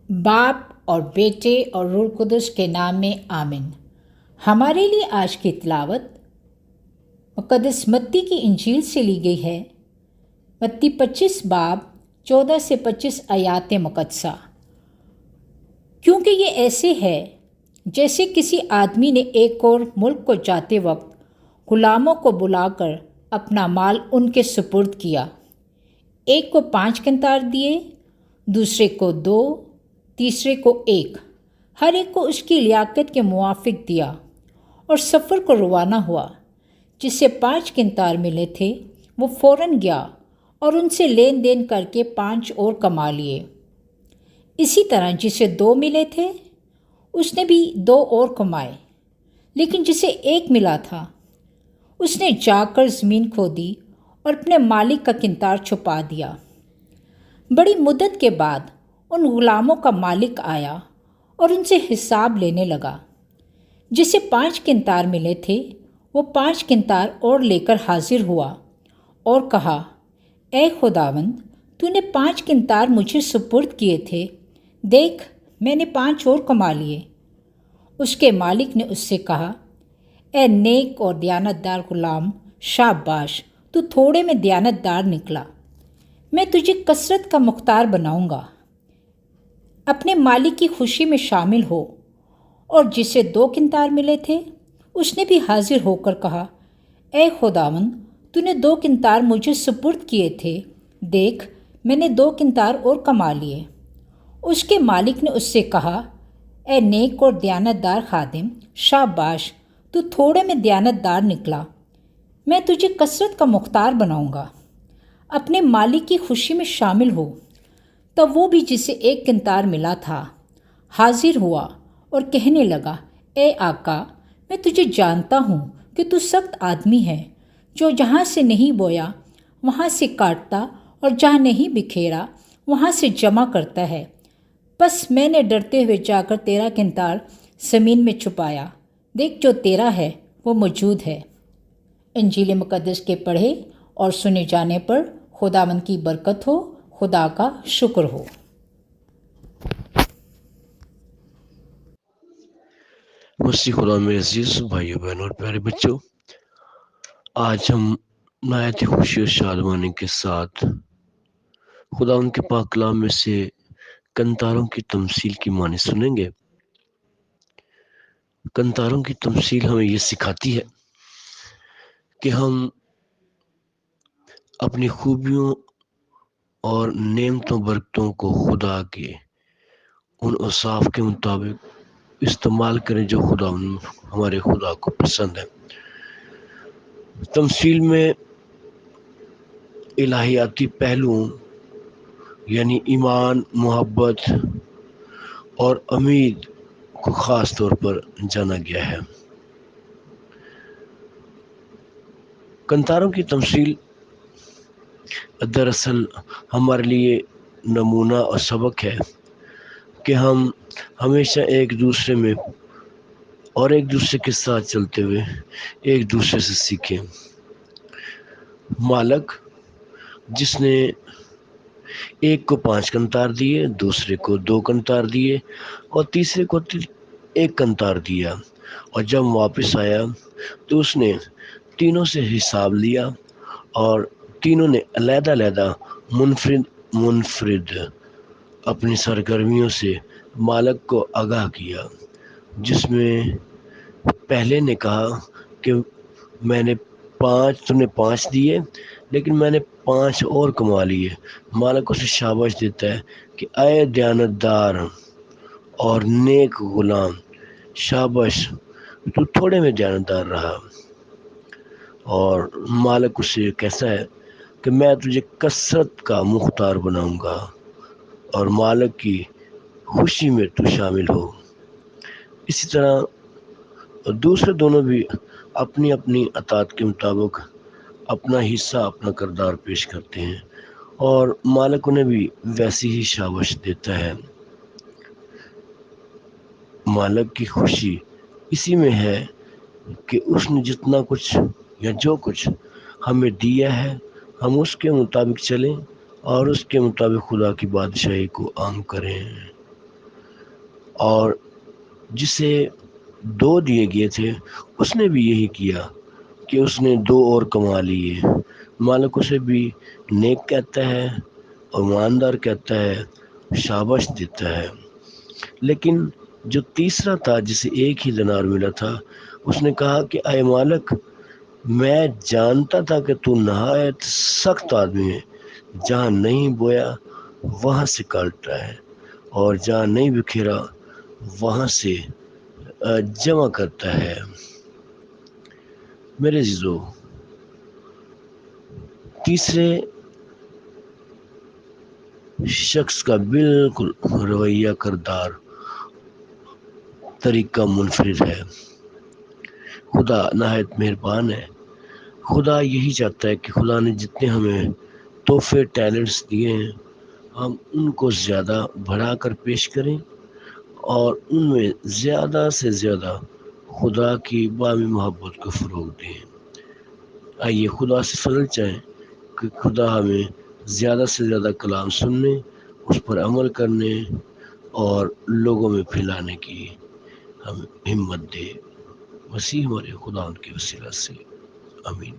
बाप और बेटे और रूह कुदस के नाम में आमीन। हमारे लिए आज की तिलावत मुक़द्दस मत्ती की इंजील से ली गई है। मत्ती 25 बाब 14 से 25 आयात मुक़द्दसा। क्योंकि ये ऐसे है जैसे किसी आदमी ने एक और मुल्क को जाते वक्त गुलामों को बुलाकर अपना माल उनके सुपुर्द किया। एक को 5 किंतार दिए, दूसरे को 2, तीसरे को 1, हर एक को उसकी लियाकत के मुआफिक दिया और सफ़र को रवाना हुआ। जिसे 5 किंतार मिले थे वो फ़ौरन गया और उनसे लेन देन करके 5 और कमा लिए। इसी तरह जिसे 2 मिले थे उसने भी 2 और कमाए। लेकिन जिसे 1 मिला था उसने जाकर ज़मीन खोदी और अपने मालिक का किंतार छुपा दिया। बड़ी मुद्दत के बाद उन गुलामों का मालिक आया और उनसे हिसाब लेने लगा। जिसे 5 किंतार मिले थे वो 5 किंतार और लेकर हाजिर हुआ और कहा, ए खुदावंद, तूने 5 किंतार मुझे सुपुर्द किए थे, देख मैंने 5 और कमा लिए। उसके मालिक ने उससे कहा, ए नेक और दयानतदार गुलाम, शाबाश, तू थोड़े में दयानतदार निकला, मैं तुझे कसरत का मुख्तार बनाऊंगा। अपने मालिक की खुशी में शामिल हो। और जिसे 2 किंतार मिले थे उसने भी हाजिर होकर कहा, ए खुदावंद, तूने 2 किंतार मुझे सुपुर्द किए थे, देख मैंने 2 किंतार और कमा लिए। उसके मालिक ने उससे कहा, ए नेक और दयानतदार खादिम, शाबाश, तू थोड़े में दयानतदार निकला, मैं तुझे कसरत का मुख्तार बनाऊंगा। अपने मालिक की खुशी में शामिल हो। तब वो भी जिसे 1 किंतार मिला था हाजिर हुआ और कहने लगा, ए आका, मैं तुझे जानता हूँ कि तू सख्त आदमी है, जो जहाँ से नहीं बोया वहाँ से काटता और जहाँ नहीं बिखेरा वहाँ से जमा करता है। बस मैंने डरते हुए जाकर तेरा किंतार ज़मीन में छुपाया, देख जो तेरा है वो मौजूद है। इंजील मुक़द्दस के पढ़े और सुने जाने पर खुदावंद की बरकत हो, खुदा का शुक्र हो। मसीह खुदा में अजीज भाइयों बहनों और प्यारे बच्चों, आज हम नहायत ही खुशी और शादमानी के साथ खुदा उनके पाक कलाम में से कंतारों की तमसील की मानी सुनेंगे। कंतारों की तमसील हमें ये सिखाती है कि हम अपनी खूबियों और नेमतों बरकतों को खुदा के उन औसाफ के मुताबिक इस्तेमाल करें जो खुदा हमारे खुदा को पसंद है। तमसील में इलाहियाती पहलुओं यानी ईमान, मोहब्बत और उम्मीद को ख़ास तौर पर जाना गया है। कंतारों की तमसील दरअसल हमारे लिए नमूना और सबक है कि हम हमेशा एक दूसरे में और एक दूसरे के साथ चलते हुए एक दूसरे से सीखें। मालिक जिसने एक को 5 कंतार दिए, दूसरे को 2 कंतार दिए और तीसरे को 1 कंतार दिया, और जब वापस आया तो उसने तीनों से हिसाब लिया और तीनों ने अलग-अलग मुनफरिद अपनी सरगर्मियों से मालिक को आगाह किया। जिसमें पहले ने कहा कि तुमने 5 दिए, लेकिन मैंने 5 और कमा लिए। मालिक उसे शाबाश देता है कि आए दयानतदार और नेक गुलाम, शाबाश, तू थोड़े में दयानतदार रहा। और मालिक उसे कैसा है कि मैं तुझे कसरत का मुख्तार बनाऊंगा और मालिक की खुशी में तू शामिल हो। इसी तरह दूसरे दोनों भी अपनी अपनी अतात के मुताबिक अपना हिस्सा, अपना किरदार पेश करते हैं और मालिक उन्हें भी वैसी ही शाबाश देता है। मालिक की खुशी इसी में है कि उसने जितना कुछ या जो कुछ हमें दिया है ہم اس کے مطابق چلیں اور اس کے مطابق خدا کی بادشاہی کو عام کریں۔ اور جسے 2 دیے گئے تھے اس نے بھی یہی کیا کہ اس نے 2 اور کما لیے۔ مالک اسے بھی نیک کہتا ہے اور ایماندار کہتا ہے، شاباش دیتا ہے۔ لیکن جو تیسرا تھا جسے 1 ہی دینار ملا تھا، اس نے کہا کہ اے مالک، میں جانتا تھا کہ تو نہایت سخت آدمی ہے، جہاں نہیں بویا وہاں سے کاٹتا ہے اور جہاں نہیں بکھیرا وہاں سے جمع کرتا ہے۔ میرے عزیزو، تیسرے شخص کا بالکل رویہ کردار طریقہ منفرد ہے۔ خدا نہایت مہربان ہے۔ خدا یہی چاہتا ہے کہ خدا نے جتنے ہمیں تحفے ٹیلنٹس دیے ہیں، ہم ان کو زیادہ بڑھا کر پیش کریں اور ان میں زیادہ سے زیادہ خدا کی بامی محبت کو فروغ دیں۔ آئیے خدا سے فضل چاہیں کہ خدا ہمیں زیادہ سے زیادہ کلام سننے، اس پر عمل کرنے اور لوگوں میں پھیلانے کی ہمیں ہمت دے۔ مسیح ہمارے خدا ان کے وسیلہ سے، آمین۔